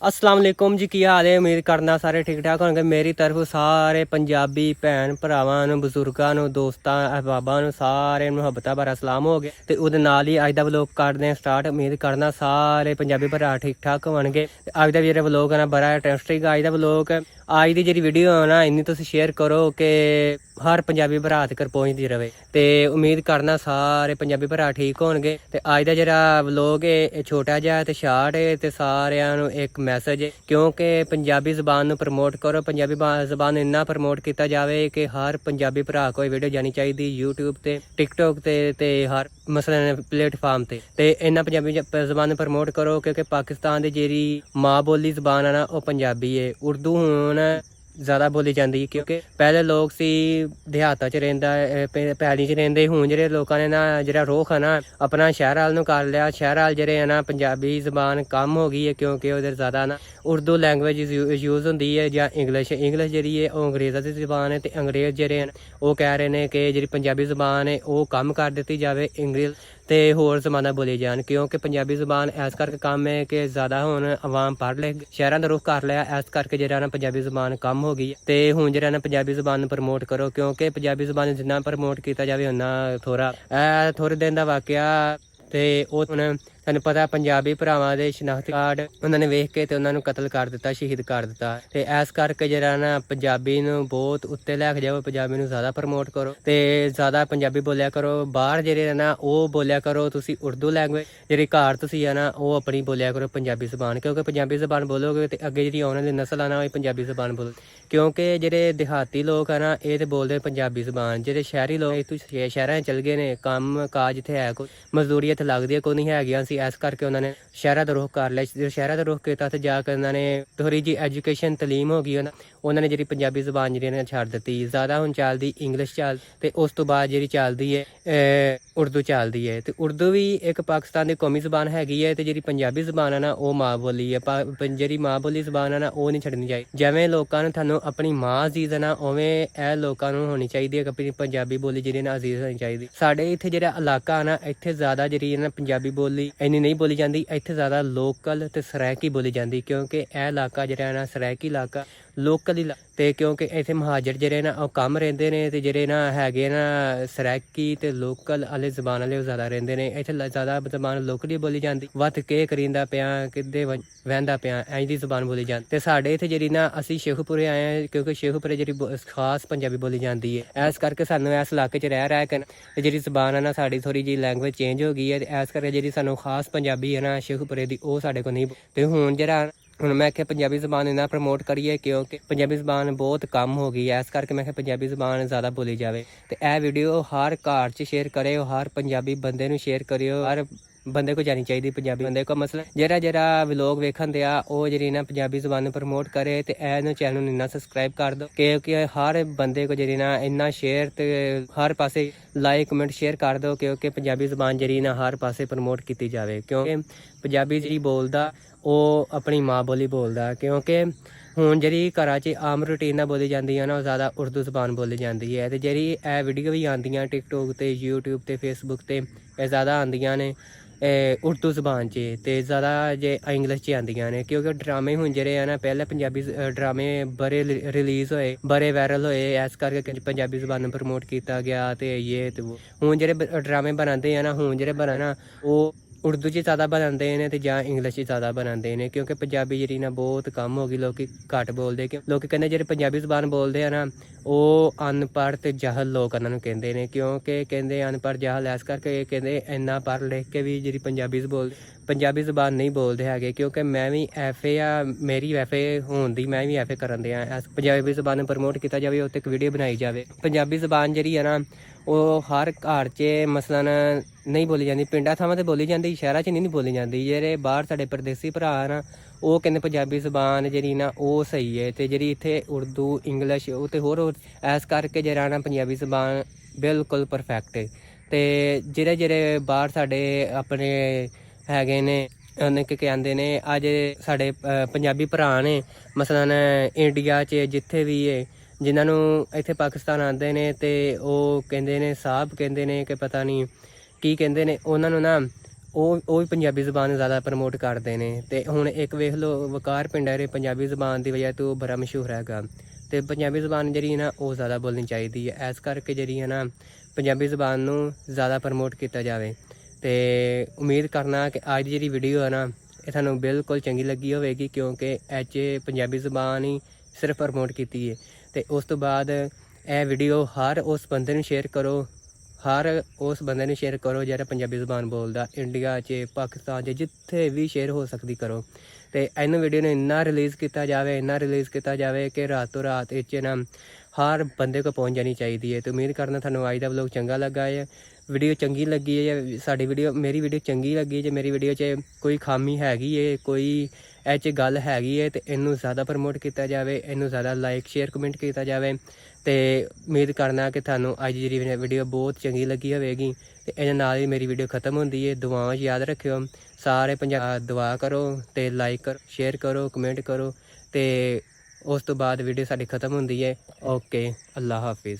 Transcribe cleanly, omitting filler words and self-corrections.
अस्सलाम वालेकुम जी, की हाल है। उम्मीद करना सारे ठीक ठाक होंगे। मेरी तरफ सारे पंजाबी भैन भरावां नूं, बजुर्गां नूं, दोस्तां अहबाबां नूं सारे मुहब्बतां भरा सलाम हो गए। ते उहदे नाल ही अज दा व्लॉग करदे हां स्टार्ट। उम्मीद करना सारे पंजाबी भरा ठीक ठाक होणगे। ते अज दा जेह्ड़ा व्लॉग है ना बड़ा इंटरस्टिंग अज दा व्लॉग। अज दी जेह्ड़ी वीडियो है ना इन्नी तुस शेयर करो कि हर पंजाबी भरा तक पहुंचती रहे। ते उम्मीद करना सारे पंजाबी भरा ठीक होणगे। ते अज दा जेह्ड़ा व्लॉग है छोटा जिहा ते शार्ट है ते सारिआं नूं एक मैसेज है, क्योंकि पंजाबी जबान नूं प्रमोट करो। पंजाबी जबान इन्ना प्रमोट किया जाए कि हर पंजाबी भरा कोई वीडियो जानी चाहिए यूट्यूब ते टिकटॉक ते हर मसलन प्लेटफार्म ते इन्ना पंजाबी जबान प्रमोट करो, क्योंकि पाकिस्तान की जी माँ बोली जबान है ना वह पंजाबी है। उर्दू हुण ज़्यादा बोली जाती है, क्योंकि पहले लोग सी देहातां च रहिंदा पैली च रहिंदे। हुण जेह्ड़े लोकां ने ना जेह्ड़ा रुख है ना अपना शहर वाल नूं कर लिया। शहर वाल जेह्ड़े है ना पंजाबी जबान कम हो गई है, क्योंकि उधर ज़्यादा ना उर्दू लैंग्वेज यूज़ होंदी है जां इंग्लिश जेह्ड़ी है ओह् अंग्रेज़ां दी जबान है। ते अंग्रेज़ जेह्ड़े न ओह् कह रहे हैं कि जेह्ड़ी पंजाबी जबान है ओह् कम कर दित्ती जाए, इंग्लिश ते होर जबानां बोली जान। क्योंकि पंजाबी जबान इस करके कम है कि ज़्यादा हुण आवाम पढ़ लिख शहरां दा रुख कर लिया, इस करके जेह्ड़ा ना पंजाबी जबान कम हो गई है। ते हुण जेह्ड़ा ना पंजाबी जबान प्रमोट करो, क्योंकि पंजाबी जबान जिन्ना प्रमोट किया जाए उन्ना थोड़ा। थोड़े दिन का वाकया ते ओह् हुण तुहानूं पता पंजाबी भरावां दे शनाख्ती कार्ड उन्होंने वेख के ते उन्हां नूं कतल कर दित्ता, शहीद कर दित्ता। ते इस करके जेह्ड़ा ना पंजाबी नूं बहुत उत्ते लैके जाओ, पंजाबी नूं ज़्यादा प्रमोट करो ते ज़्यादा पंजाबी बोलिया करो। बाहर जेह्ड़े ना ओह् बोलिया करो तुसी उर्दू लैंग्वेज, जेह्ड़ी घर तुसी है ना ओह् अपनी बोलिया करो पंजाबी जबान, क्योंकि पंजाबी जबान बोलोगे ते अग्गे जेह्ड़ी आने वाली नस्ल है ना ओह् पंजाबी जबान बोल। क्योंकि जेह्ड़े देहाती लोग है ना ये तो बोलते पंजाबी जबान, जेह्ड़े शहरी लोग इत्थूं शहरां चल गए ने, कम्म काज इत्थे है कोई, मजदूरी इत्थे लगदी कोई नहीं हैगियां सी। इस करके उन्होंने शहर का रुख कर लिया। शहर का रुख किया तो जाकर उन्होंने थोड़ी जी एजुकेशन तलीम हो गई ना, उन्होंने जी पंजाबी जबान जी छड़ दी। ज़्यादा हुण चलदी इंग्लिश चल, ते उस तो बाद जी चलती है उर्दू चलती है। तो उर्दू भी एक पाकिस्तान की कौमी जबान हैगी है। तो जी पंजाबी जबान है ना वो माँ बोली है। जी माँ बोली जबान है ना वो नहीं छड्डनी चाहिए। जिवें लोगों नूं थानूं अपनी माँ अजीज़ है ना उवें ए लोगों नूं होनी चाहिए अपनी पंजाबी बोली जी ना अजीज़ होनी चाहिए। साढ़े इत्थे जेह्ड़ा इलाका है ना इत्थे ज़्यादा जी ना पंजाबी बोली इन्नी नहीं बोली जाती। इत्थे ज़्यादा लोकल ते सरैकी बोली जाती, क्योंकि यह इलाका जेह्ड़ा ना सरैकी इलाका लोकल ही ते क्योंकि इत्थे महाजर जेह्ड़े ना ओह् कम रहिंदे ने, ते जेह्ड़े ना हैगे ना सरैकी ते लोकल आह्ले जबान आह्ले ज़्यादा रहिंदे ने। इत्थे ज़्यादा जबान लोकली बोली जाती। वत केह् करींदा पिया किद्दे वैंदा पिया इंज दी जबान बोली जाती। ते साढ़े इत्थे जेह्ड़ी ना असीं शेखुपुरे आए हैं, क्योंकि शेखुपुरे जेह्ड़ी खास पंजाबी बोली जाती है। इस करके सानूं इस इलाके च रह के ते जेह्ड़ी जबान है ना साड़ी थोड़ी जी लैंग्वेज चेंज हो गई है। इस करके जेह्ड़ी सानूं खास पंजाबी है ना शेखुपुरे दी ओह् साढ़े कोल नहीं। ते हुण जेह्ड़ा हुण मैं आखेआ पंजाबी जबान इन्ना प्रमोट करिए, क्योंकि पंजाबी जबान बहुत कम हो गई है। इस करके मैं पंजाबी जबान ज़्यादा बोली जाए। तो यह वीडियो हर घर च शेयर करेओ, हर पंजाबी बंदे नूं शेयर करियो, हर बंदे को जानी चाहिए पंजाबी बंदे को। मसला जेह्ड़ा व्लॉग वेखन दिया ओह् जेह्ड़ी ना पंजाबी जबान प्रमोट करे, ते इन्हूं चैनल नूं इन्ना सबसक्राइब कर दो, क्योंकि हर बंदे को जेह्ड़ी ना इन्ना शेयर ते हर पासे लाइक कमेंट शेयर कर दो, क्योंकि पंजाबी जबान जेह्ड़ी ना हर पासे प्रमोट की जाए। क्योंकि पंजाबी जी बोलदा ओह् अपनी माँ बोली बोलदा, क्योंकि हुण जेह्ड़ी घरा च आम रूटीन नाल बोली जाती है ना ओह् ज़्यादा उर्दू जबान बोली जाती है। ते जेह्ड़ी ए वीडियो भी आंदियां टिकटॉक ते यूट्यूब ते फेसबुक ते ज़्यादा आंदियां ने उर्दू जबान च, ते ज़्यादा जे इंग्लिश च आंदियां ने। क्योंकि ड्रामे हुण जेह्ड़े है ना पैह्ले पंजाबी ड्रामे बड़े रिलीज़ होए, बड़े वायरल होए, इस करके पंजाबी जबान प्रमोट किया गया। ते ये ते वो हुण जेह्ड़े ड्रामे बनांदे है ना हुण जेह्ड़े बने ना ओह् उर्दू च ज़्यादा बनाते हैं ते जां इंग्लिश च ज़्यादा बनाते हैं, क्योंकि पंजाबी जेह्ड़ी ना बहुत कम हो गई, लोग घट बोलते। लोग कहते जेह्ड़े पंजाबी जबान बोलते हैं ना ओह् अनपढ़ ते जाहल लोग उन्होंने कहते हैं, क्योंकि कहते अनपढ़ जाहल इस करके कहते इन्ना पढ़ लिख के भी जी पंजाबी जबान नहीं बोलते है। क्योंकि मैं भी FA मेरी FA होने दी मैं भी FA करन दियां। पंजाबी जबान प्रमोट किया जाए, उत्ते एक वीडियो बनाई जाए। पंजाबी जबान जी है ना वो हर घर च मसलन नहीं बोली जाती, पिंडा थावां ते बोली जाती, शहरां च नहीं बोली जाती। जेह्ड़े बाहर साढ़े परदेसी भरा ना ओह् कहते पंजाबी जबान जी ना ओह् सही है, तो जी इत्थे उर्दू इंग्लिश ते होर इस करके जेह्ड़ा ना पंजाबी जबान बिल्कुल परफेक्ट है। तो जेह्ड़े बाहर साढ़े अपने हैगे ने के कहते ने अज साढ़े पंजाबी भरा ने मसलन इंडिया च जिथे भी है, जिन्होंने इत्थे पाकिस्तान आते हैं तो वह कहते हैं साहब कहते हैं कि पता नहीं की कहते हैं, उन्होंने ना ਉਹ ਵੀ ਪੰਜਾਬੀ ਜ਼ੁਬਾਨ ਨੂੰ ਜ਼ਿਆਦਾ ਪ੍ਰਮੋਟ ਕਰਦੇ ਨੇ। ਤੇ ਹੁਣ ਇੱਕ ਵੇਖ ਲਓ ਵਕਾਰ ਪਿੰਡਾਰੇ ਪੰਜਾਬੀ ਜ਼ੁਬਾਨ ਦੀ ਵਜ੍ਹਾ ਤੋਂ ਬੜਾ ਮਸ਼ਹੂਰ ਹੈਗਾ। ਤੇ ਪੰਜਾਬੀ ਜ਼ੁਬਾਨ ਜਿਹੜੀ ਹੈ ਨਾ ਉਹ ਜ਼ਿਆਦਾ ਬੋਲਣੀ ਚਾਹੀਦੀ ਹੈ। ਇਸ ਕਰਕੇ ਜਿਹੜੀ ਹੈ ਨਾ ਪੰਜਾਬੀ ਜ਼ੁਬਾਨ ਨੂੰ ਜ਼ਿਆਦਾ ਪ੍ਰਮੋਟ ਕੀਤਾ ਜਾਵੇ। ਤੇ ਉਮੀਦ ਕਰਨਾ ਕਿ ਅੱਜ ਦੀ ਜਿਹੜੀ ਵੀਡੀਓ ਹੈ ਨਾ ਇਹ ਤੁਹਾਨੂੰ ਬਿਲਕੁਲ ਚੰਗੀ ਲੱਗੀ ਹੋਵੇਗੀ, ਕਿਉਂਕਿ ਇਹ 'ਚ ਪੰਜਾਬੀ ਜ਼ੁਬਾਨ ਹੀ ਸਿਰਫ ਪ੍ਰਮੋਟ ਕੀਤੀ ਹੈ। ਤੇ ਉਸ ਤੋਂ ਬਾਅਦ ਇਹ ਵੀਡੀਓ ਹਰ ਉਸ ਬੰਦੇ ਨੂੰ ਸ਼ੇਅਰ ਕਰੋ, ਹਰ ਉਸ ਬੰਦੇ ਨੂੰ ਸ਼ੇਅਰ ਕਰੋ ਜਿਹੜਾ ਪੰਜਾਬੀ ਜ਼ੁਬਾਨ ਬੋਲਦਾ, ਇੰਡੀਆ 'ਚ, ਪਾਕਿਸਤਾਨ 'ਚ, ਜਿੱਥੇ ਵੀ ਸ਼ੇਅਰ ਹੋ ਸਕਦੀ ਕਰੋ। ਤੇ ਇਹਨੂੰ ਵੀਡੀਓ ਨੂੰ ਇੰਨਾ ਰਿਲੀਜ਼ ਕੀਤਾ ਜਾਵੇ ਕਿ ਰਾਤੋਂ ਰਾਤ ਇਹ 'ਚ ਨਾ ਹਰ ਬੰਦੇ ਕੋਲ ਪਹੁੰਚ ਜਾਣੀ ਚਾਹੀਦੀ ਹੈ। ਤੇ ਉਮੀਦ ਕਰਨਾ ਤੁਹਾਨੂੰ ਅੱਜ ਦਾ ਵਲੋਗ ਚੰਗਾ ਲੱਗਾ ਹੈ। ਵੀਡੀਓ ਚੰਗੀ ਲੱਗੀ ਹੈ ਜਾਂ ਸਾਡੀ ਵੀਡੀਓ ਮੇਰੀ ਵੀਡੀਓ ਚੰਗੀ ਲੱਗੀ, ਜੇ ਮੇਰੀ ਵੀਡੀਓ 'ਚ ਕੋਈ ਖਾਮੀ ਹੈਗੀ ਹੈ, ਕੋਈ ਇਹ 'ਚ ਗੱਲ ਹੈਗੀ ਹੈ, ਤੇ ਇਹਨੂੰ ਜ਼ਿਆਦਾ ਪ੍ਰਮੋਟ ਕੀਤਾ ਜਾਵੇ, ਇਹਨੂੰ ਜ਼ਿਆਦਾ ਲਾਈਕ ਸ਼ੇਅਰ ਕਮੈਂਟ ਕੀਤਾ ਜਾਵੇ। ਤੇ ਉਮੀਦ ਕਰਨਾ ਕਿ ਤੁਹਾਨੂੰ ਅੱਜ ਦੀ ਜਿਹੜੀ ਵੀਡੀਓ ਬਹੁਤ ਚੰਗੀ ਲੱਗੀ ਹੋਵੇਗੀ। ਤੇ ਇਹਦੇ ਨਾਲ ਹੀ ਮੇਰੀ ਵੀਡੀਓ ਖਤਮ ਹੁੰਦੀ ਹੈ। ਦੁਆਵਾਂ 'ਚ ਯਾਦ ਰੱਖਿਓ ਸਾਰੇ ਦੁਆ ਕਰੋ ਤੇ ਲਾਈਕ ਕਰੋ, ਸ਼ੇਅਰ ਕਰੋ, ਕਮੈਂਟ ਕਰੋ। ਤੇ ਉਸ ਤੋਂ ਬਾਅਦ ਵੀਡੀਓ ਸਾਡੀ ਖਤਮ ਹੁੰਦੀ ਹੈ। ਓਕੇ, ਅੱਲਾ ਹਾਫਿਜ਼।